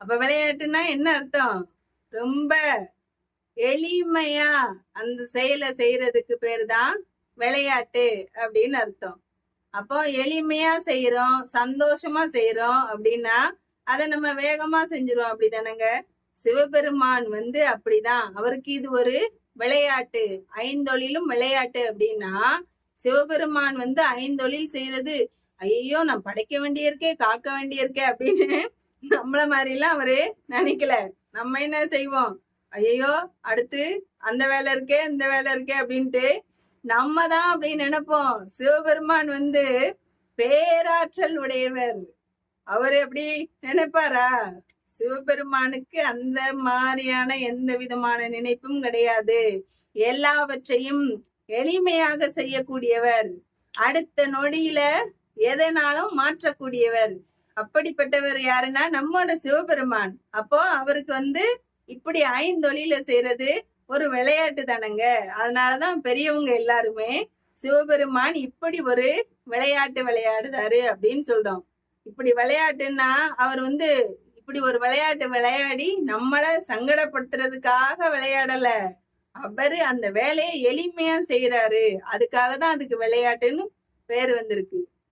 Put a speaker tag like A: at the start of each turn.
A: அப்ப விளையாட்டுன்னா என்ன அர்த்தம்? ரொம்ப எளிமையா அந்த செயலை செய்யறதுக்கு பேரு தான் விளையாட்டு அப்படின்னு அர்த்தம். அப்போ எளிமையா செய்யறோம், சந்தோஷமா செய்யறோம் அப்படின்னா அதை நம்ம வேகமா செஞ்சிருவோம். அப்படிதானங்க? சிவபெருமான் அப்படிதான். அவருக்கு இது ஒரு விளையாட்டு. ஐந்தொழிலும் விளையாட்டு அப்படின்னா சிவபெருமான் ஐந்தொழில் செய்யறது, ஐயோ நான் படைக்க வேண்டியிருக்கே, காக்க வேண்டியிருக்கே அப்படின்னு நம்மள மாதிரி எல்லாம் அவரு நினைக்கல. நம்ம என்ன செய்வோம்? ஐயோ அடுத்து அந்த வேலை இருக்கே, இந்த வேலை இருக்கே அப்படின்ட்டு நம்ம தான் அப்படி நினைப்போம். சிவபெருமான் பேராற்றல் உடையவர். அவர் எப்படி நினைப்பாரா? சிவபெருமானுக்கு அந்த மாதிரியான எந்த விதமான நினைப்பும் கிடையாது. எல்லாவற்றையும் எளிமையாக செய்யக்கூடியவர், அடுத்த நொடியில எதனாலும் மாற்றக்கூடியவர். அப்படிப்பட்டவர் யாருன்னா நம்மோட சிவபெருமான். அப்போ அவருக்கு இப்படி ஐந்தொழில செய்யறது ஒரு விளையாட்டு தானங்க. அதனாலதான் பெரியவங்க எல்லாருமே சிவபெருமான் இப்படி ஒரு விளையாட்டு விளையாடுதாரு அப்படின்னு சொல்றோம். இப்படி விளையாட்டுன்னா அவர் இப்படி ஒரு விளையாட்டு விளையாடி நம்மளை சங்கடப்படுத்துறதுக்காக விளையாடல. அவரு அந்த வேலையை எளிமையா செய்யறாரு. அதுக்காக தான் அதுக்கு விளையாட்டுன்னு பேர் வந்திருக்கு.